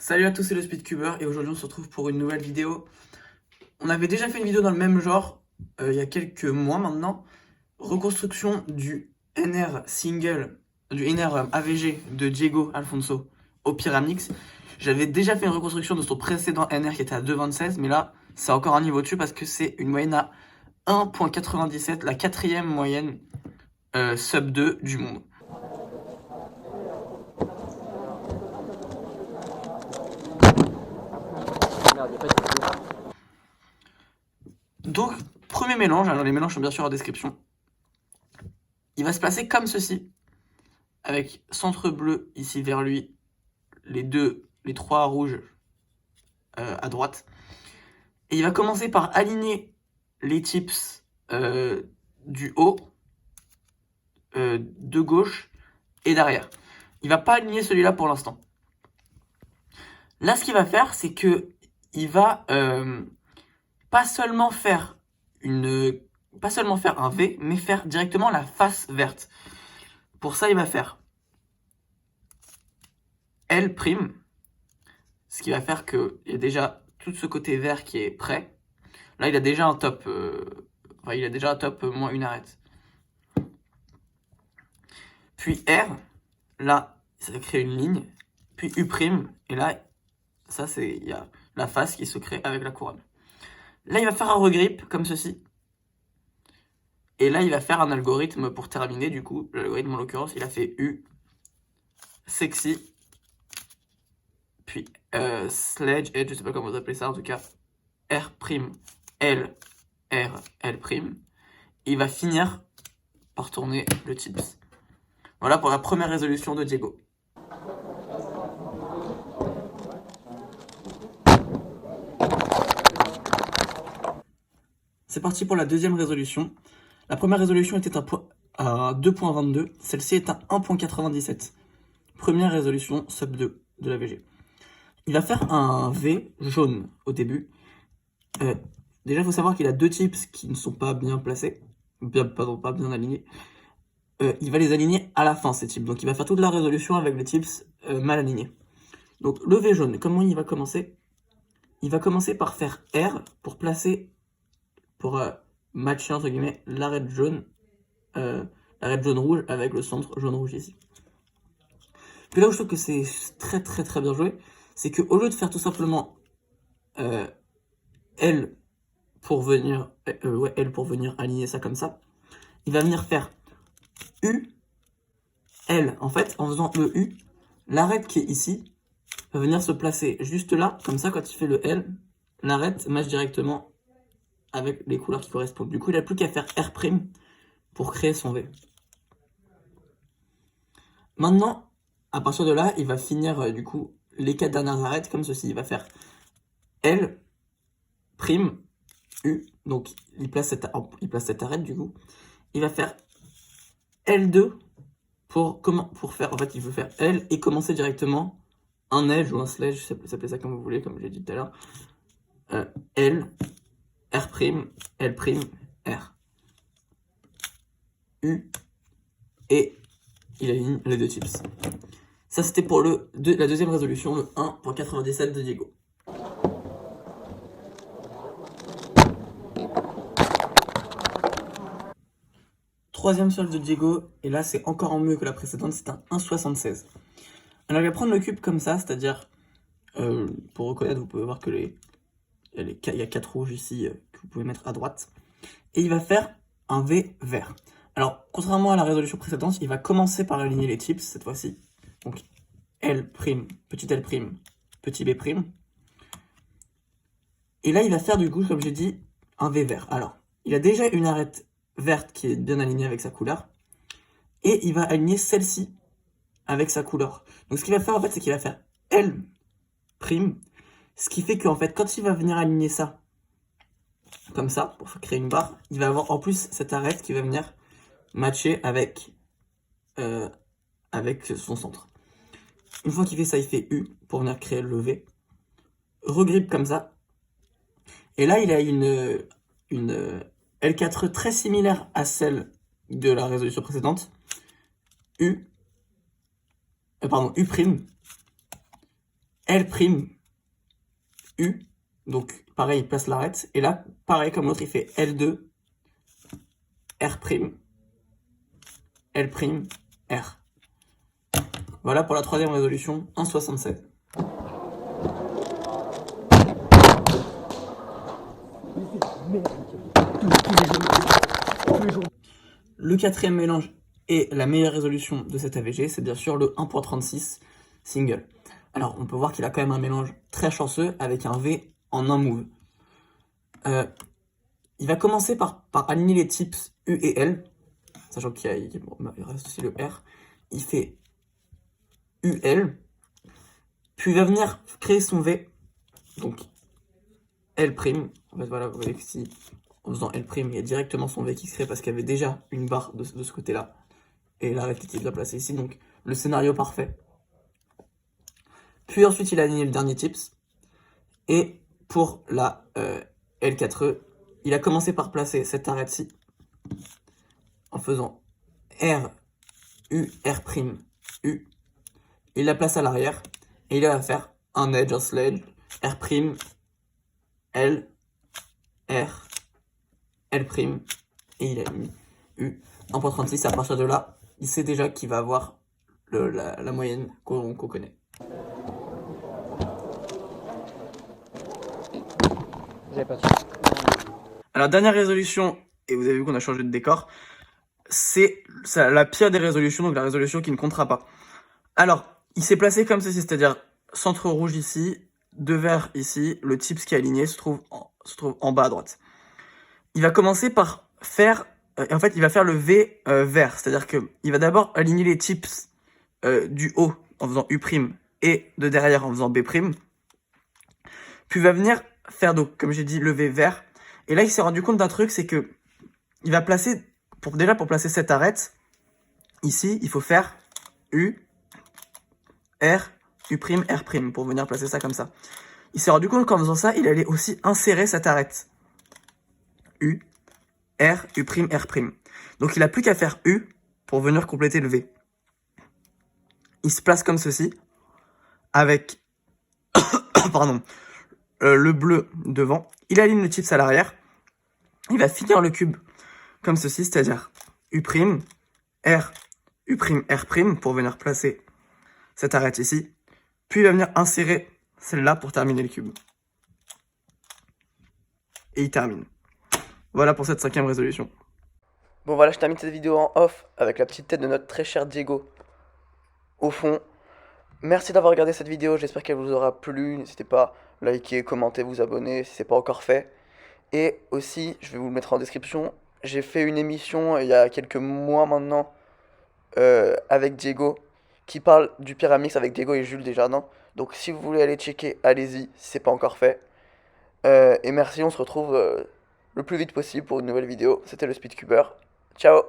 Salut à tous, c'est le Speedcuber et aujourd'hui on se retrouve pour une nouvelle vidéo. On avait déjà fait une vidéo dans le même genre il y a quelques mois maintenant. Reconstruction du NR single, du NR AVG de Diego Alfonso au Pyramix. J'avais déjà fait une reconstruction de son précédent NR qui était à 2,26, mais là c'est encore un niveau dessus parce que c'est une moyenne à 1,97, la quatrième moyenne sub 2 du monde. Donc, premier mélange, alors les mélanges sont bien sûr en description. Il va se placer comme ceci, avec centre bleu ici vers lui, les trois rouges à droite. Et il va commencer par aligner les tips du haut, de gauche et d'arrière. Il va pas aligner celui-là pour l'instant. Là, ce qu'il va faire, c'est que il va pas seulement faire un V, mais faire directement la face verte. Pour ça, il va faire L', ce qui va faire qu'il y a déjà tout ce côté vert qui est prêt. Là, il a déjà un top, moins une arête. Puis R, là, ça va créer une ligne. Puis U', et là, ça, il y a la face qui se crée avec la couronne. Là, il va faire un regrip, comme ceci. Et là, il va faire un algorithme pour terminer, du coup. L'algorithme, en l'occurrence, il a fait U, sexy, puis sledge, edge, je sais pas comment vous appelez ça, en tout cas, R', L, R, L'. Il va finir par tourner le tips. Voilà pour la première résolution de Diego. C'est parti pour la deuxième résolution. La première résolution était à 2.22, celle-ci est à 1.97. Première résolution sub 2 de la VG. Il va faire un V jaune au début. Déjà, il faut savoir qu'il a deux tips qui ne sont pas bien placés, pas bien alignés. Il va les aligner à la fin, ces tips. Donc, il va faire toute la résolution avec les tips mal alignés. Donc, le V jaune, comment il va commencer? Il va commencer par faire R pour placer, pour matcher, entre guillemets, l'arête jaune rouge avec le centre jaune-rouge ici. Puis là où je trouve que c'est très très très bien joué, c'est qu'au lieu de faire tout simplement L pour venir aligner ça comme ça, il va venir faire U, L. En fait, en faisant le U, l'arête qui est ici va venir se placer juste là, comme ça, quand il fait le L, l'arête match directement avec les couleurs qui correspondent. Du coup, il n'a plus qu'à faire R' pour créer son V. Maintenant, à partir de là, il va finir du coup les 4 dernières arêtes comme ceci. Il va faire L', U, donc il place cette arête du coup. Il va faire L2 pour faire, en fait, il veut faire L et commencer directement un edge ou un sledge, ça peut s'appeler ça comme vous voulez, comme j'ai dit tout à l'heure. L, R', L', R. U, et il aligne les deux tips. Ça, c'était pour la deuxième résolution, le 1.97 de Diego. Troisième solde de Diego, et là, c'est encore mieux que la précédente, c'est un 1.76. Alors, il va prendre le cube comme ça, c'est-à-dire, pour reconnaître, vous pouvez voir que il y a 4 rouges ici que vous pouvez mettre à droite. Et il va faire un V vert. Alors, contrairement à la résolution précédente, il va commencer par aligner les tips, cette fois-ci. Donc, L', petit L', petit B'. Et là, il va faire du coup, comme j'ai dit, un V vert. Alors, il a déjà une arête verte qui est bien alignée avec sa couleur. Et il va aligner celle-ci avec sa couleur. Donc, ce qu'il va faire, en fait, c'est qu'il va faire L'. Ce qui fait qu'en fait, quand il va venir aligner ça, comme ça, pour créer une barre, il va avoir en plus cette arête qui va venir matcher avec son centre. Une fois qu'il fait ça, il fait U pour venir créer le V. Regrippe comme ça. Et là, il a une L4 très similaire à celle de la résolution précédente. U'. L', U, donc pareil, il place l'arête, et là, pareil comme l'autre, il fait L2, R', L', R. Voilà pour la troisième résolution, 1,76. Le quatrième mélange et la meilleure résolution de cet AVG, c'est bien sûr le 1.36 single. Alors, on peut voir qu'il a quand même un mélange très chanceux avec un V en un move. Il va commencer par aligner les types U et L, sachant qu'il reste aussi le R. Il fait UL, puis il va venir créer son V, donc L'. En fait, voilà, vous voyez que si, en faisant L', il y a directement son V qui se crée parce qu'il y avait déjà une barre de ce côté-là. Et l'arête était bien placée ici, donc le scénario parfait. Puis ensuite, il a aligné le dernier tips. Et pour la L4E, il a commencé par placer cette arête-ci en faisant R, U, R', U. Il la place à l'arrière et il va faire un edge, un sledge, R', L, R, L', et il a mis U. 1.36, à partir de là, il sait déjà qu'il va avoir la moyenne qu'on connaît. Alors, dernière résolution, et vous avez vu qu'on a changé de décor, c'est la pire des résolutions, donc la résolution qui ne comptera pas. Alors, il s'est placé comme ceci, c'est-à-dire centre rouge ici, 2 verts ici, le tips qui est aligné se trouve en bas à droite. Il va commencer par faire, en fait, il va faire le V vert, c'est-à-dire qu'il va d'abord aligner les tips du haut en faisant U' et de derrière en faisant B', puis il va venir faire, donc, comme j'ai dit, le V vert, et là, il s'est rendu compte d'un truc, c'est que il va placer, pour placer cette arête, ici, il faut faire U, R, U', R', pour venir placer ça comme ça. Il s'est rendu compte qu'en faisant ça, il allait aussi insérer cette arête. U, R, U', R'. Donc il n'a plus qu'à faire U pour venir compléter le V. Il se place comme ceci, avec pardon, le bleu devant. Il aligne le tips à l'arrière. Il va finir le cube comme ceci, c'est-à-dire U', R, U', R' pour venir placer cette arête ici. Puis il va venir insérer celle-là pour terminer le cube. Et il termine. Voilà pour cette 5e résolution. Bon voilà, je termine cette vidéo en off avec la petite tête de notre très cher Diego au fond. Merci d'avoir regardé cette vidéo, j'espère qu'elle vous aura plu. N'hésitez pas à liker, commenter, vous abonner si c'est pas encore fait. Et aussi, je vais vous le mettre en description, j'ai fait une émission il y a quelques mois maintenant avec Diego qui parle du Pyramix avec Diego et Jules Desjardins. Donc si vous voulez aller checker, allez-y si c'est pas encore fait. Et merci, on se retrouve le plus vite possible pour une nouvelle vidéo. C'était le Speedcuber. Ciao!